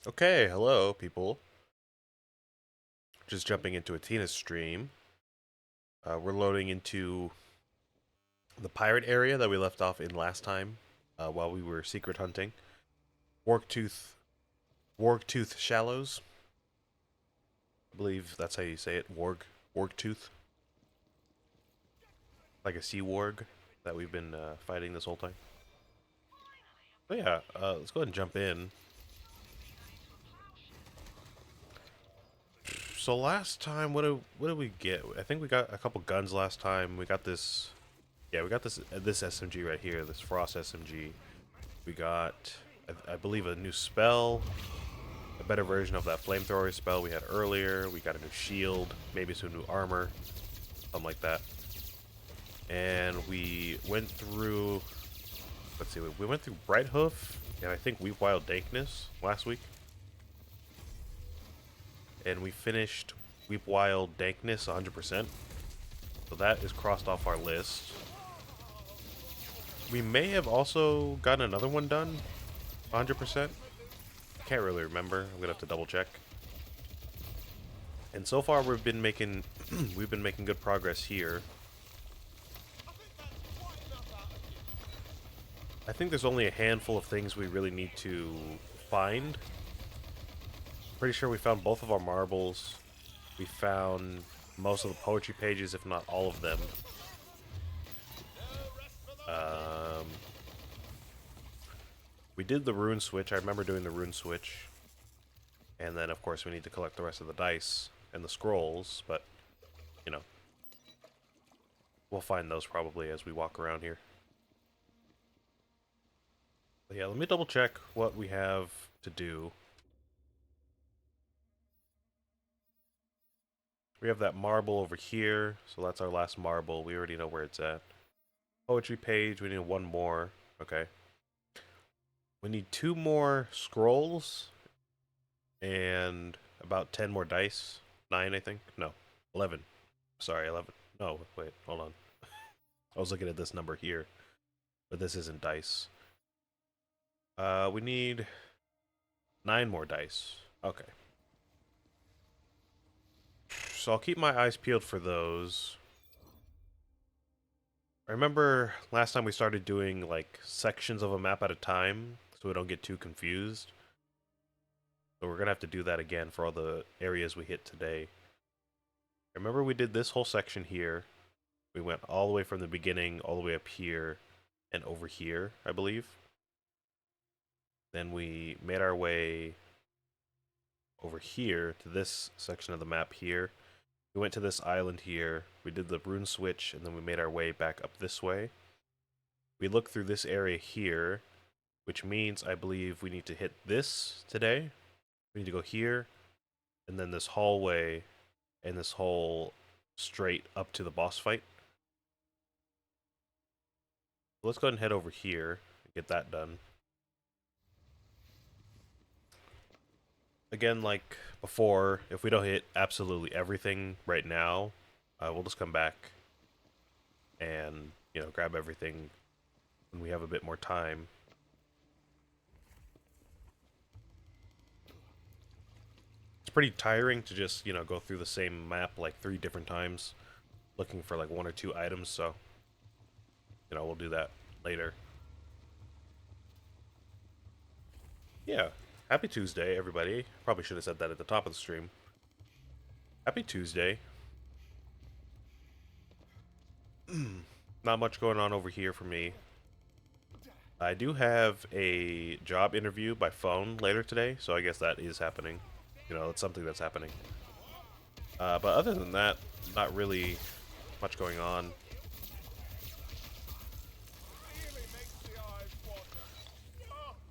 Okay, hello, people. Just jumping into a Tina's stream. We're loading into the pirate area that we left off in last time while we were secret hunting. Wargtooth, Wargtooth Shallows. I believe that's how you say it. Wargtooth. Like a sea warg that we've been fighting this whole time. But yeah, let's go ahead and jump in. So last time, what did we get? I think we got a couple guns last time. We got this. Yeah, we got this SMG right here, this Frost SMG. We got, I believe, a new spell, a better version of that flamethrower spell we had earlier. We got a new shield, maybe some new armor, something like that. And we went through, let's see, we went through Bright Hoof and I think Weep Wild Dankness last week. And we finished Weep Wild Dankness 100%. So that is crossed off our list. We may have also gotten another one done 100%. Can't really remember. I'm gonna have to double check. And so far we've been making we've been making good progress here. I think there's only a handful of things we really need to find. Pretty sure we found both of our marbles. We found most of the poetry pages, if not all of them. Um, we did the rune switch. I remember doing the rune switch. And then, of course, we need to collect the rest of the dice and the scrolls, but, you know, we'll find those probably as we walk around here. But yeah, let me double check what we have to do. We have that marble over here, so that's our last marble. We already know where it's at. Poetry page, we need one more. Okay. We need 2 more scrolls and about 10 more dice. 9, I think. No, 11. Sorry, 11. No, wait, hold on. I was looking at this number here, but this isn't dice. We need 9 more dice. Okay. So I'll keep my eyes peeled for those. I remember last time we started doing like sections of a map at a time so we don't get too confused. So we're gonna have to do that again for all the areas we hit today. I remember we did this whole section here. We went all the way from the beginning, all the way up here, and over here, I believe. Then we made our way over here to this section of the map here. We went to this island here, we did the rune switch, and then we made our way back up this way. We looked through this area here, which means I believe we need to hit this today. We need to go here, and then this hallway, and this whole straight up to the boss fight. So let's go ahead and head over here and get that done. Again, like before, if we don't hit absolutely everything right now, we'll just come back and, you know, grab everything when we have a bit more time. It's pretty tiring to just, you know, go through the same map like 3 different times looking for like 1 or 2 items, so, you know, we'll do that later. Yeah, happy Tuesday, everybody. Probably should have said that at the top of the stream. Happy Tuesday. Not much going on over here for me. I do have a job interview by phone later today, so I guess that is happening. You know, it's something that's happening. But other than that, not really much going on.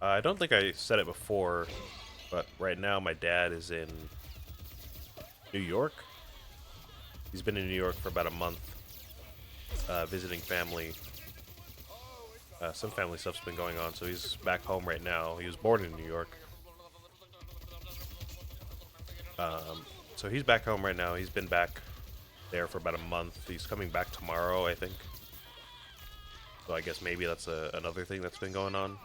I don't think I said it before, but right now my dad is in New York. He's been in New York for about a month, visiting family. Some family stuff's been going on, so he's back home right now. He was born in New York. So he's back home right now. He's been back there for about a month. He's coming back tomorrow, I think. So I guess maybe that's another thing that's been going on.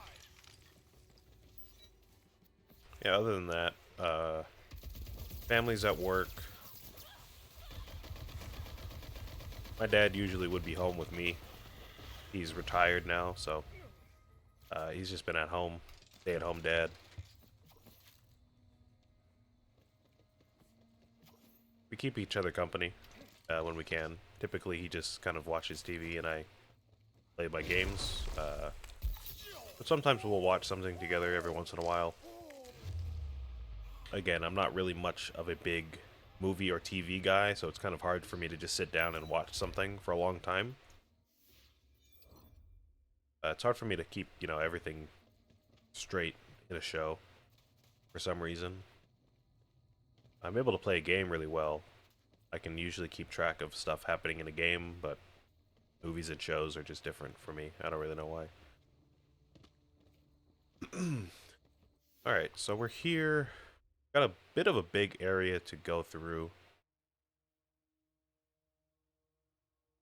Yeah, other than that, family's at work. My dad usually would be home with me. He's retired now, so he's just been at home, stay-at-home dad. We keep each other company when we can. Typically, he just kind of watches TV and I play my games. But sometimes we'll watch something together every once in a while. Again, I'm not really much of a big movie or TV guy, so it's kind of hard for me to just sit down and watch something for a long time. It's hard for me to keep, everything straight in a show for some reason. I'm able to play a game really well. I can usually keep track of stuff happening in a game, but movies and shows are just different for me. I don't really know why. Alright, so we're here. Got a bit of a big area to go through.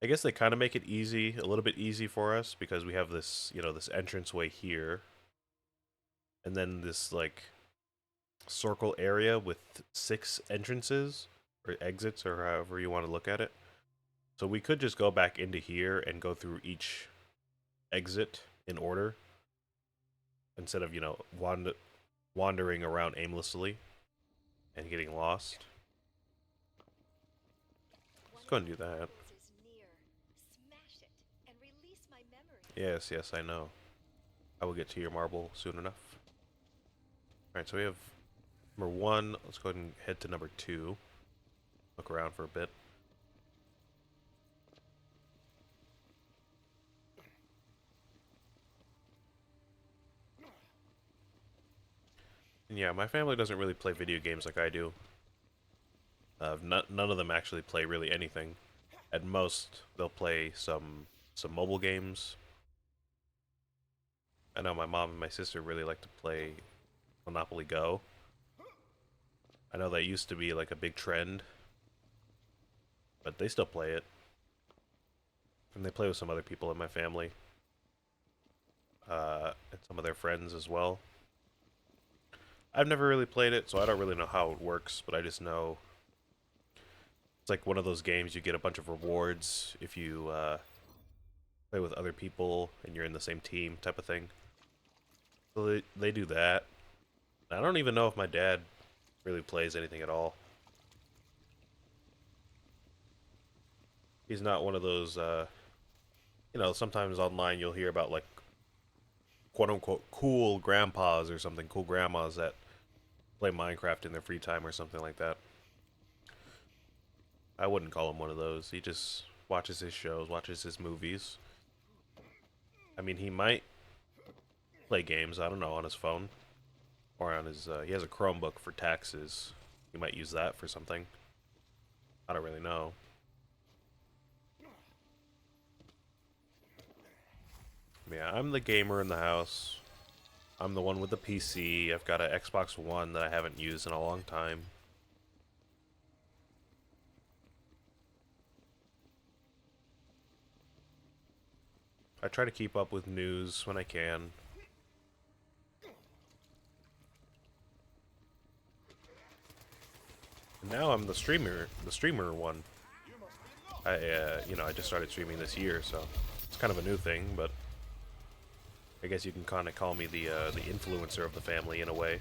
I guess they kind of make it easy, a little bit easy for us, because we have this, this entranceway here. And then this, like, circle area with 6 entrances, or exits, or however you want to look at it. So we could just go back into here and go through each exit in order, instead of, wandering around aimlessly and getting lost. Let's go and do that. Yes, yes, I know. I will get to your marble soon enough. Alright, so we have number 1. Let's go ahead and head to number 2. Look around for a bit. And yeah, my family doesn't really play video games like I do. None of them actually play really anything. At most, they'll play some mobile games. I know my mom and my sister really like to play Monopoly Go. I know that used to be like a big trend, but they still play it. And they play with some other people in my family. And some of their friends as well. I've never really played it, so I don't really know how it works, but I just know it's like one of those games you get a bunch of rewards if you play with other people and you're in the same team type of thing. So they do that. I don't even know if my dad really plays anything at all. He's not one of those, sometimes online you'll hear about, like, quote-unquote cool grandpas or something, cool grandmas that play Minecraft in their free time or something like that. I wouldn't call him one of those. He just watches his shows, watches his movies. I mean, he might play games, I don't know, on his phone. Or on his, he has a Chromebook for taxes. He might use that for something. I don't really know. Yeah, I'm the gamer in the house. I'm the one with the PC. I've got an Xbox One that I haven't used in a long time. I try to keep up with news when I can. And now I'm the streamer one. I just started streaming this year, so it's kind of a new thing, but I guess you can kind of call me the influencer of the family in a way.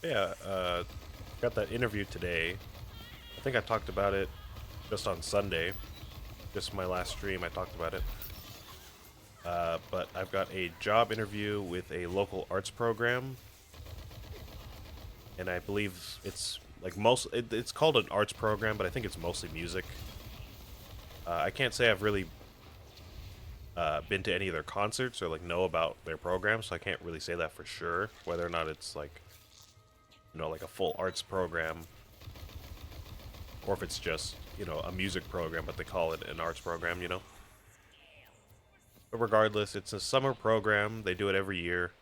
Yeah, got that interview today. I think I talked about it just on Sunday. Just my last stream, I talked about it. But I've got a job interview with a local arts program. And I believe it's like it's called an arts program, but I think it's mostly music. I can't say I've really been to any of their concerts or like know about their programs, so I can't really say that for sure, whether or not it's like, like a full arts program or if it's just, you know, a music program, but they call it an arts program, you know. But regardless, it's a summer program. They do it every year.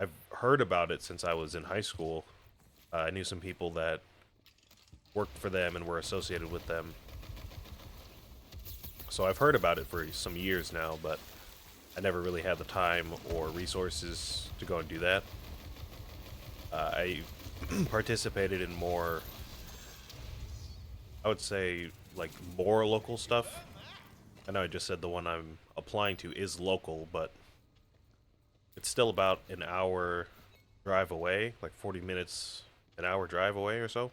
I've heard about it since I was in high school. I knew some people that worked for them and were associated with them. So I've heard about it for some years now, but I never really had the time or resources to go and do that. I participated in more, I would say, like more local stuff. I know I just said the one I'm applying to is local, but it's still about an hour drive away, like 40 minutes, an hour drive away or so.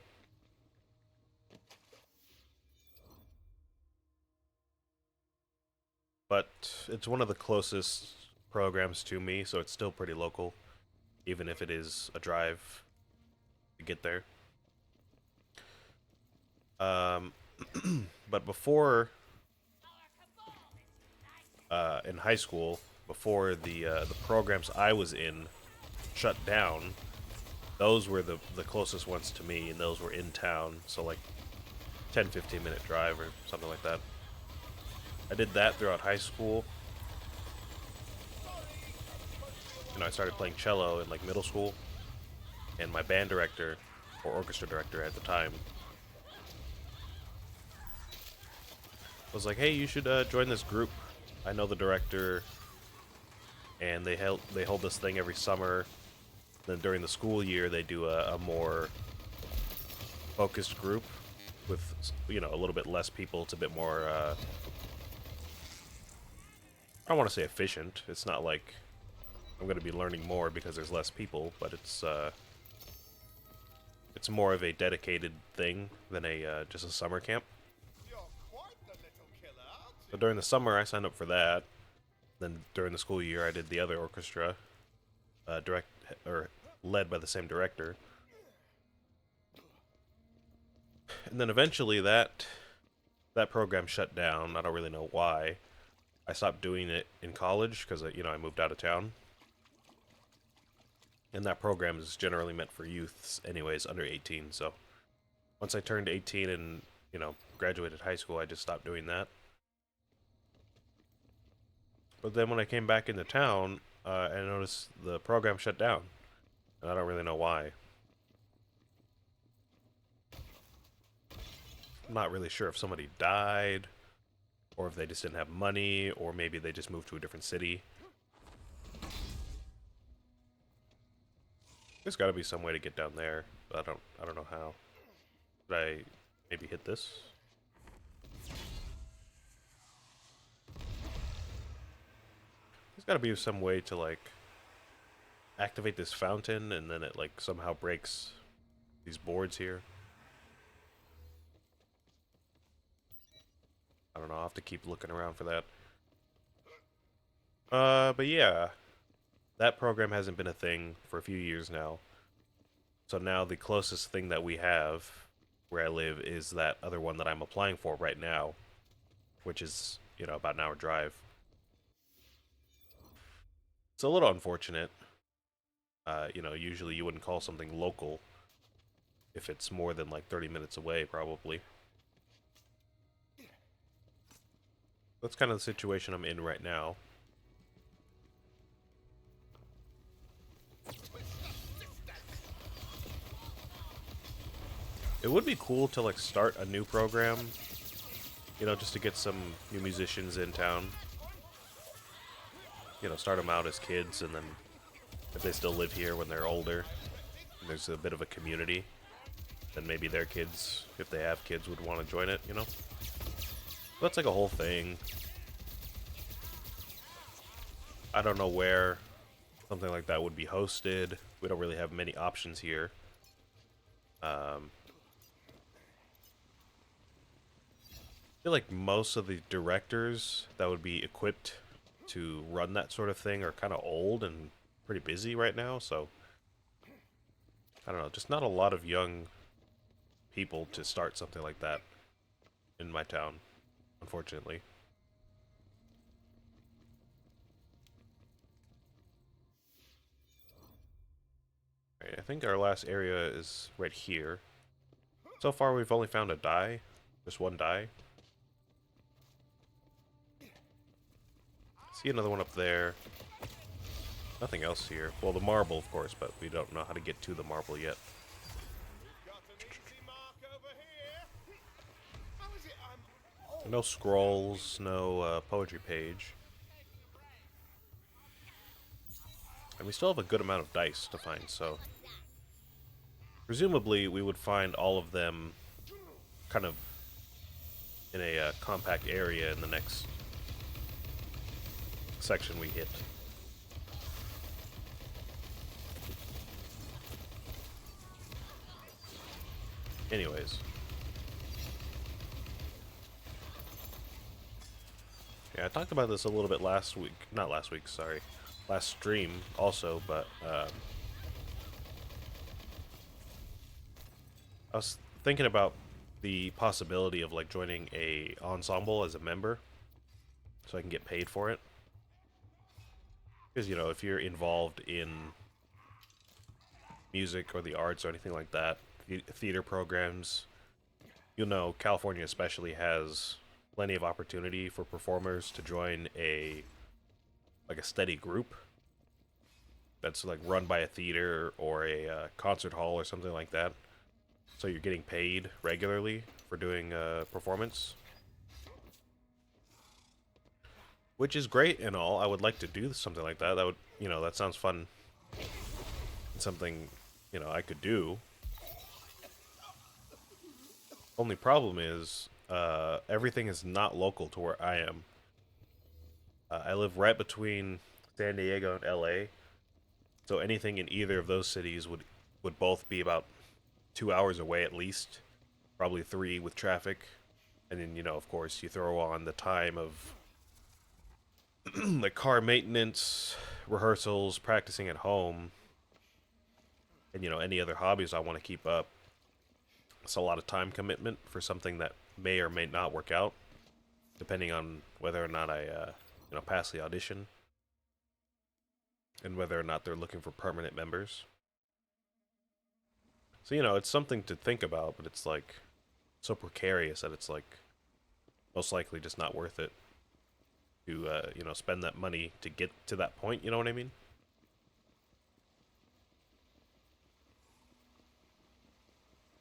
But it's one of the closest programs to me, so it's still pretty local, even if it is a drive to get there. Um, but before, in high school, before the programs I was in shut down, those were the closest ones to me, and those were in town, so like 10-15 minute drive or something like that. I did that throughout high school. You know, I started playing cello in like middle school, and my band director, or orchestra director at the time, was like, "Hey, you should join this group. I know the director, and they hold this thing every summer. Then during the school year, they do a more focused group with, you know, a little bit less people. It's a bit more. I don't want to say efficient. It's not like I'm going to be learning more because there's less people, but it's more of a dedicated thing than a just a summer camp. So during the summer, I signed up for that. Then during the school year, I did the other orchestra, direct or led by the same director. And then eventually that program shut down. I don't really know why. I stopped doing it in college because you know I moved out of town. And that program is generally meant for youths, anyways, under 18. So once I turned 18 and you know graduated high school, I just stopped doing that. But then when I came back into town, I noticed the program shut down, and I don't really know why. I'm not really sure if somebody died, or if they just didn't have money, or maybe they just moved to a different city. There's got to be some way to get down there, but I don't know how. Could I maybe hit this? There's got to be some way to like activate this fountain, and then it like somehow breaks these boards here. I don't know. I'll have to keep looking around for that. But yeah, that program hasn't been a thing for a few years now. So now the closest thing that we have where I live is that other one that I'm applying for right now, which is, you know, about an hour drive. It's a little unfortunate. You know, usually you wouldn't call something local if it's more than like 30 minutes away, probably. That's kind of the situation I'm in right now. It would be cool to like start a new program, you know, just to get some new musicians in town. You know, start them out as kids, and then if they still live here when they're older, and there's a bit of a community, then maybe their kids, if they have kids, would want to join it, you know? That's like a whole thing. I don't know where something like that would be hosted. We don't really have many options here. I feel like most of the directors that would be equipped to run that sort of thing are kind of old and pretty busy right now, so I don't know, just not a lot of young people to start something like that in my town, unfortunately. Right, I think our last area is right here. So far, we've only found a die. Just one die. See another one up there. Nothing else here. Well, the marble, of course, but we don't know how to get to the marble yet. No scrolls, no poetry page. And we still have a good amount of dice to find, so... Presumably, we would find all of them kind of in a compact area in the next section we hit. Anyways. Yeah, I talked about this a little bit last week. Not last week, sorry. Last stream also, but I was thinking about the possibility of like joining a ensemble as a member so I can get paid for it. Because, you know, if you're involved in music or the arts or anything like that, theater programs, you'll know California especially has plenty of opportunity for performers to join a steady group that's like run by a theater or a concert hall or something like that. So you're getting paid regularly for doing a performance, which is great and all. I would like to do something like that. That would, you know, that sounds fun. And something, you know, I could do. Only problem is, everything is not local to where I am. I live right between San Diego and LA, so anything in either of those cities would both be about 2 hours away at least, probably 3 with traffic. And then, you know, of course, you throw on the time of like car maintenance, rehearsals, practicing at home, and, you know, any other hobbies I want to keep up. It's a lot of time commitment for something that may or may not work out, depending on whether or not I, you know, pass the audition, and whether or not they're looking for permanent members. So, you know, it's something to think about, but it's like so precarious that it's like most likely just not worth it to, you know, spend that money to get to that point, you know what I mean?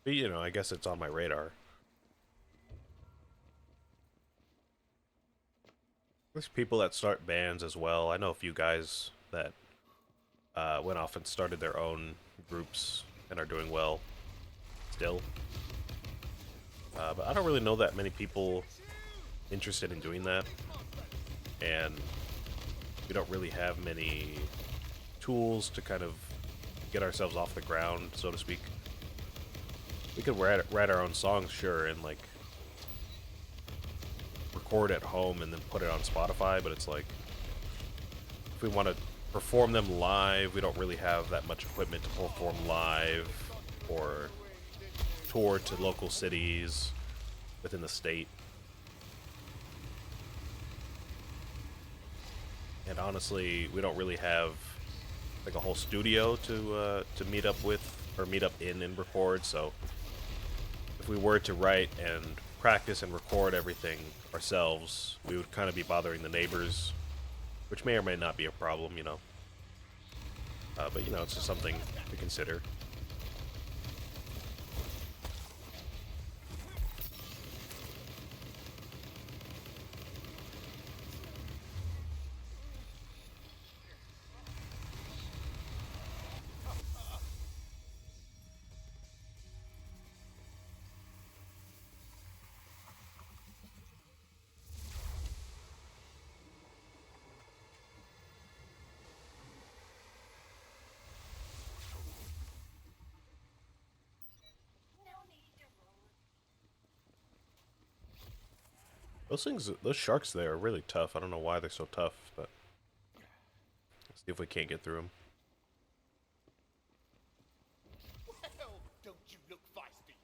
But, you know, I guess it's on my radar. There's people that start bands as well. I know a few guys that went off and started their own groups and are doing well still. But I don't really know that many people interested in doing that. And we don't really have many tools to kind of get ourselves off the ground, so to speak. We could write our own songs, sure, and like record at home and then put it on Spotify, but it's like if we want to perform them live, we don't really have that much equipment to perform live or tour to local cities within the state. And honestly, we don't really have like a whole studio to meet up with or meet up in and record, so if we were to write and practice and record everything ourselves, we would kind of be bothering the neighbors, which may or may not be a problem, you know. But, you know, it's just something to consider. Those sharks there are really tough. I don't know why they're so tough, but let's see if we can't get through them. Well, don't you look feisty?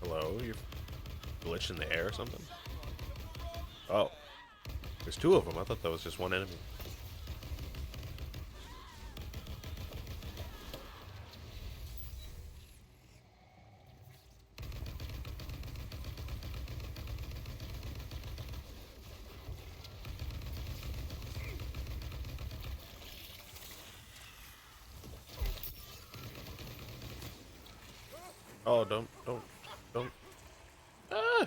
Hello? You're glitched in the air or something? Oh. There's 2 of them. I thought that was just one enemy. Oh, don't. Ah!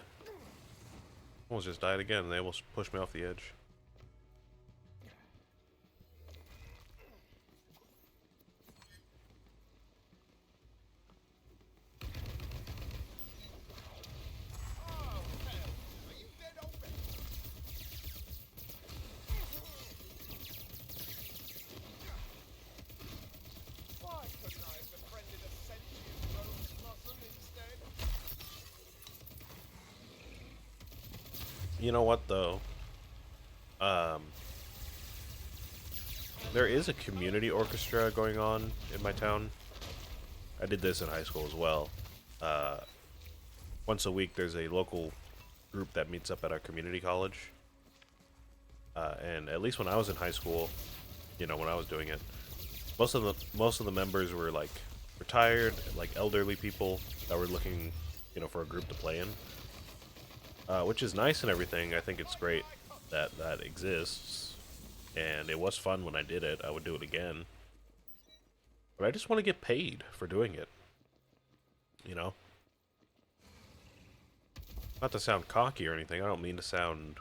Almost just died again. They almost pushed me off the edge. Oh, hell. Are you dead already? Why couldn't I have befriended a sentient rose blossom instead? You know what though? Um, there is a community orchestra going on in my town. I did this in high school as well. Uh, once a week, there's a local group that meets up at our community college. And at least when I was in high school, you know, when I was doing it, most of the members were like retired, like elderly people that were looking, you know, for a group to play in, which is nice and everything. I think it's great that that exists, and it was fun when I did it. I would do it again, but I just want to get paid for doing it. You know, not to sound cocky or anything. I don't mean to sound,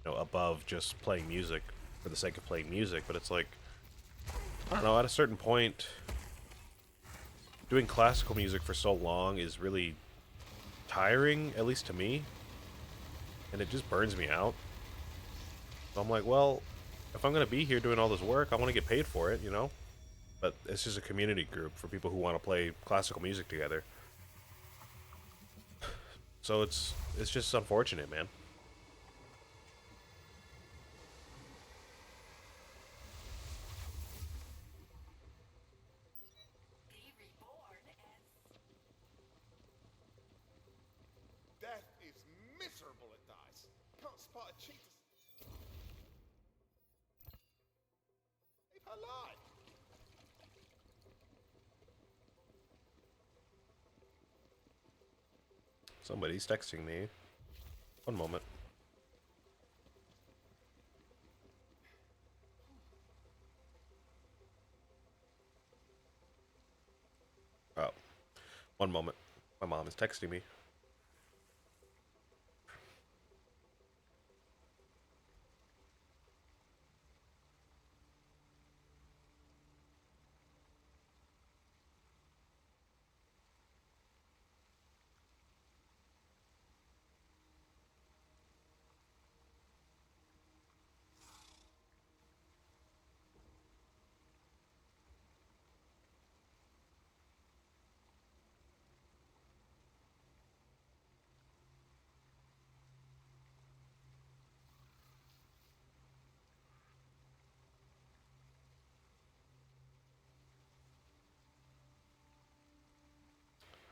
you know, above just playing music for the sake of playing music, but it's like, I don't know, at a certain point, doing classical music for so long is really tiring, at least to me, and it just burns me out. So I'm like, well, if I'm going to be here doing all this work, I want to get paid for it, you know? But it's just a community group for people who want to play classical music together. So it's just unfortunate, man. Death is miserable at dice. Can't spot a cheetah. Leave her alive. Somebody's texting me. One moment. Oh, one moment. My mom is texting me.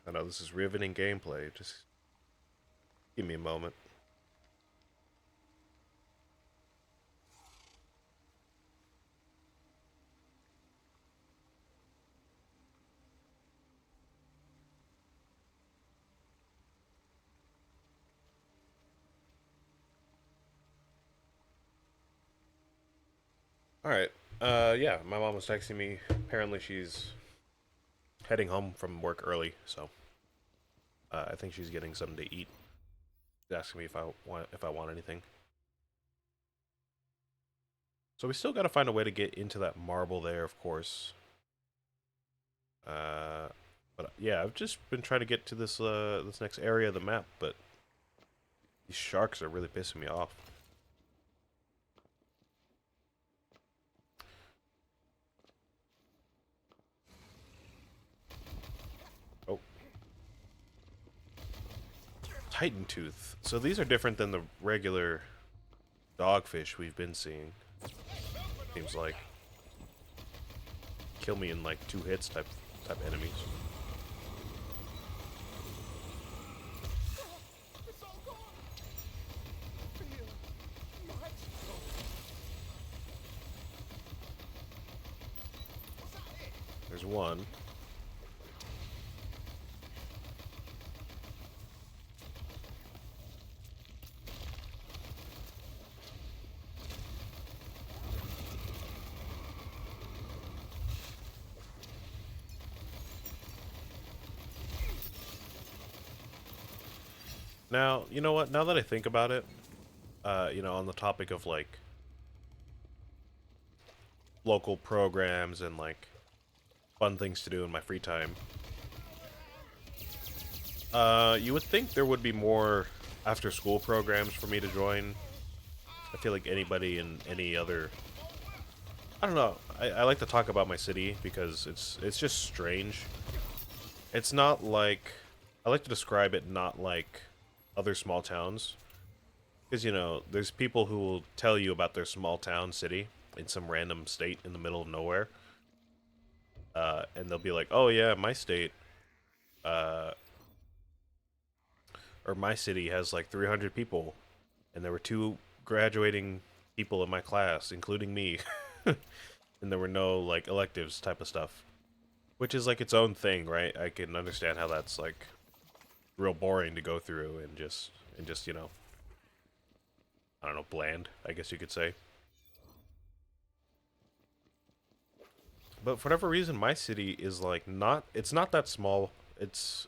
I know this is riveting gameplay. Just give me a moment. All right. Yeah, my mom was texting me. Apparently, she's heading home from work early, so I think she's getting something to eat. She's asking me if I want anything. So we still got to find a way to get into that marble there, of course. Uh, but yeah, I've just been trying to get to this next area of the map, but these sharks are really pissing me off. Oh, Titan tooth. So these are different than the regular dogfish we've been seeing. Seems like kill me in like 2 hits type enemies. It's all gone. Feel magical. Was that it? There's one. Now, you know what? Now that I think about it, on the topic of like local programs and like fun things to do in my free time, you would think there would be more after school programs for me to join. I feel like anybody in any other, I don't know. I like to talk about my city because it's just strange. It's not like, I like to describe it not like other small towns. Because, there's people who will tell you about their small town city in some random state in the middle of nowhere. And they'll be like, oh yeah, my state, uh, or my city has like 300 people. And there were two graduating people in my class, including me. And there were no like electives type of stuff. Which is like its own thing, right? I can understand how that's like real boring to go through and just, I don't know, bland, I guess you could say. But for whatever reason, my city is like it's not that small. It's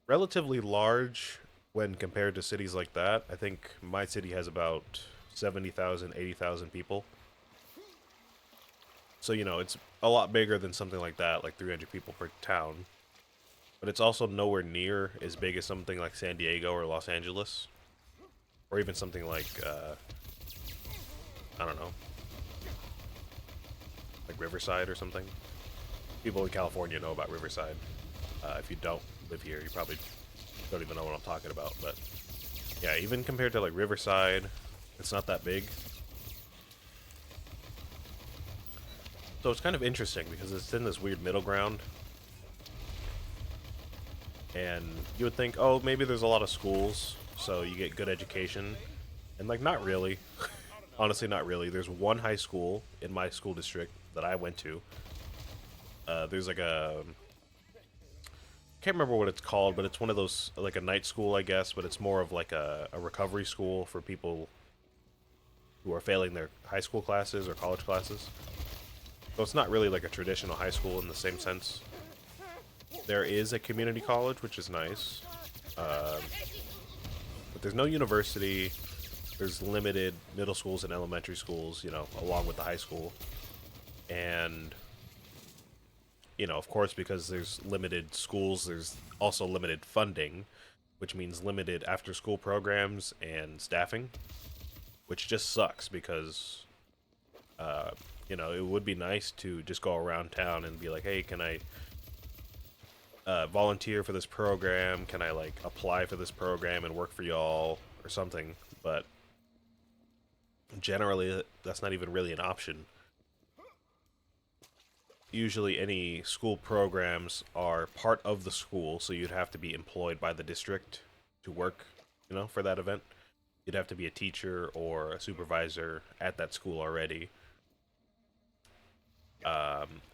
relatively large when compared to cities like that. I think my city has about 70,000, 80,000 people. So, it's a lot bigger than something like that, like 300 people per town. But it's also nowhere near as big as something like San Diego or Los Angeles. Or even something like, I don't know, like Riverside or something. People in California know about Riverside. If you don't live here, you probably don't even know what I'm talking about. But yeah, even compared to like Riverside, it's not that big. So it's kind of interesting because it's in this weird middle ground. And you would think, oh, maybe there's a lot of schools, so you get good education. And like, not really. Honestly, not really. There's one high school in my school district that I went to. There's like a, can't remember what it's called, but it's one of those, like a night school, I guess, but it's more of like a recovery school for people who are failing their high school classes or college classes. So it's not really like a traditional high school in the same sense. There is a community college, which is nice. But there's no university. There's limited middle schools and elementary schools, along with the high school. And, of course, because there's limited schools, there's also limited funding, which means limited after school programs and staffing, which just sucks because, it would be nice to just go around town and be like, hey, can I volunteer for this program? Can I like apply for this program and work for y'all or something? But generally, that's not even really an option. Usually, any school programs are part of the school, so you'd have to be employed by the district to work, for that event. You'd have to be a teacher or a supervisor at that school already.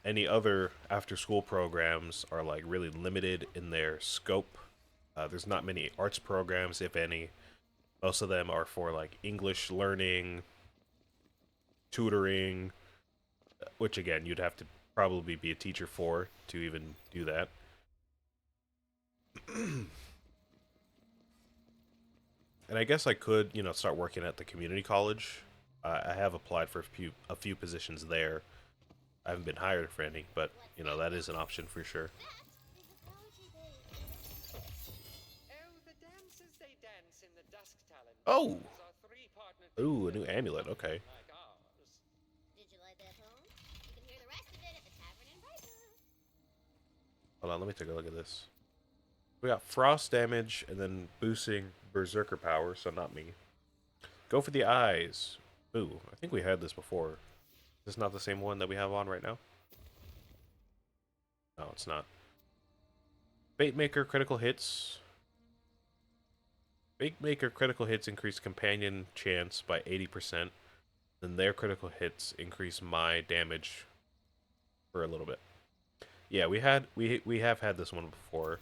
Any other after-school programs are like really limited in their scope. There's not many arts programs, if any. Most of them are for like English learning, tutoring, which again, you'd have to probably be a teacher for to even do that. And I guess I could, start working at the community college. I have applied for a few positions there. I haven't been hired for any, but that is an option for sure. Oh, the dances they dance in the dusk talent Oh, bars are three-partner ooh, a new together, amulet. Okay, like ours. Did you like that poem? You can hear the rest of it at the tavern in Brighton. hold on. Let me take a look at this. We got frost damage and then boosting berserker power, so not me. Go for the eyes. Ooh, I think we had this before. Is this not the same one that we have on right now? No, it's not. Fatemaker critical hits. Fatemaker critical hits increase companion chance by 80%. Then their critical hits increase my damage for a little bit. Yeah, we have had this one before.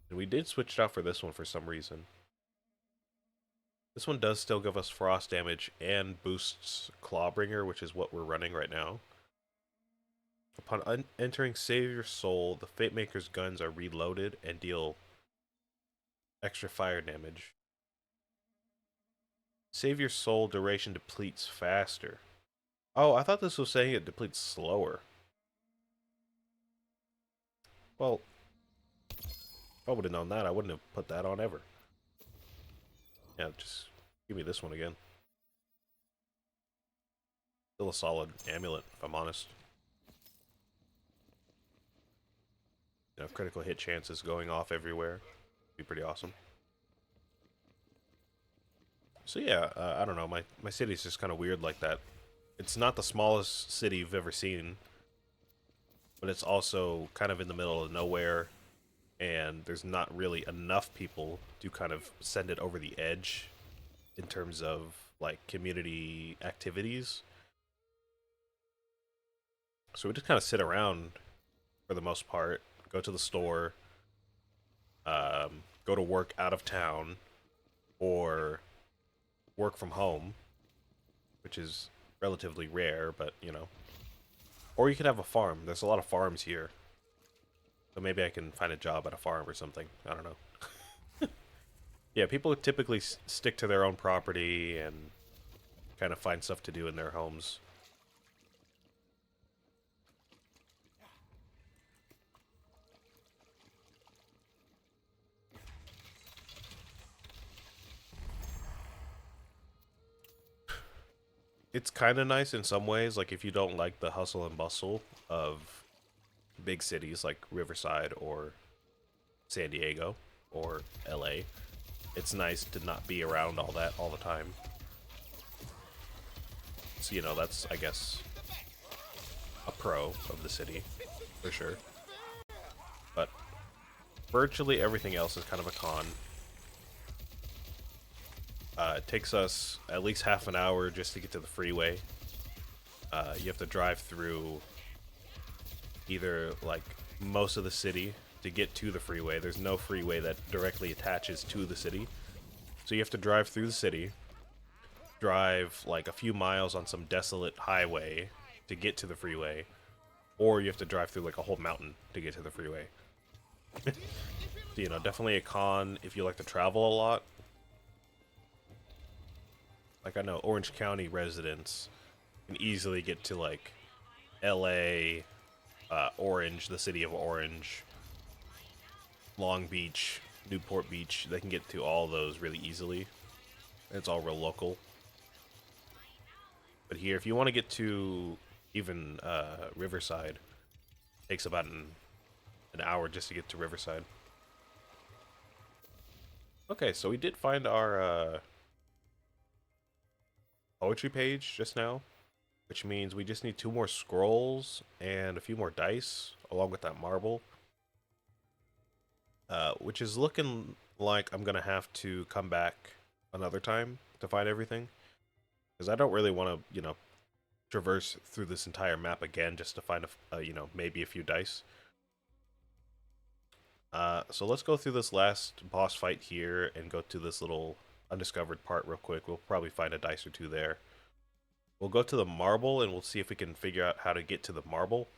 And we did switch it out for this one for some reason. This one does still give us frost damage and boosts Clawbringer, which is what we're running right now. Upon entering Save Your Soul, the Fatemaker's guns are reloaded and deal Extra fire damage. Save your soul duration depletes faster. Oh, I thought this was saying it depletes slower. Well, if I would have known that, I wouldn't have put that on ever. Yeah, just give me this one again. Still a solid amulet, if I'm honest. You know, critical hit chances going off everywhere. Be pretty awesome. So yeah, I don't know. My city's just kind of weird like that. It's not the smallest city you've ever seen, but it's also kind of in the middle of nowhere, and there's not really enough people to kind of send it over the edge in terms of like community activities. So we just kind of sit around for the most part, go to the store, go to work out of town, or work from home, which is relatively rare, but you know. Or you could have a farm. There's a lot of farms here. So maybe I can find a job at a farm or something. I don't know. Yeah, people typically stick to their own property and kind of find stuff to do in their homes. It's kind of nice in some ways, like if you don't like the hustle and bustle of big cities like Riverside or San Diego or LA. It's nice to not be around all that all the time. So, you know, that's, I guess, a pro of the city, for sure. But virtually everything else is kind of a con. It takes us at least half an hour just to get to the freeway. You have to drive through either, like, most of the city to get to the freeway. There's no freeway that directly attaches to the city. So you have to drive through the city, drive, like, a few miles on some desolate highway to get to the freeway, or you have to drive through, like, a whole mountain to get to the freeway. So, you know, definitely a con if you like to travel a lot. Like, I know Orange County residents can easily get to, like, LA, Orange, the city of Orange, Long Beach, Newport Beach. They can get to all those really easily. It's all real local. But here, if you want to get to even Riverside, it takes about an hour just to get to Riverside. Okay, so we did find our poetry page just now, which means we just need 2 more scrolls and a few more dice, along with that marble. Which is looking like I'm gonna have to come back another time to find everything, because I don't really want to, you know, traverse through this entire map again just to find you know, maybe a few dice. So let's go through this last boss fight here and go to this little undiscovered part real quick. We'll probably find a dice or 2 there. We'll go to the marble and we'll see if we can figure out how to get to the marble.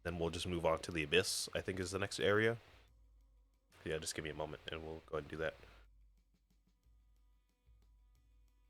Then we'll just move on to the abyss, I think is the next area. Yeah, just give me a moment and we'll go ahead and do that.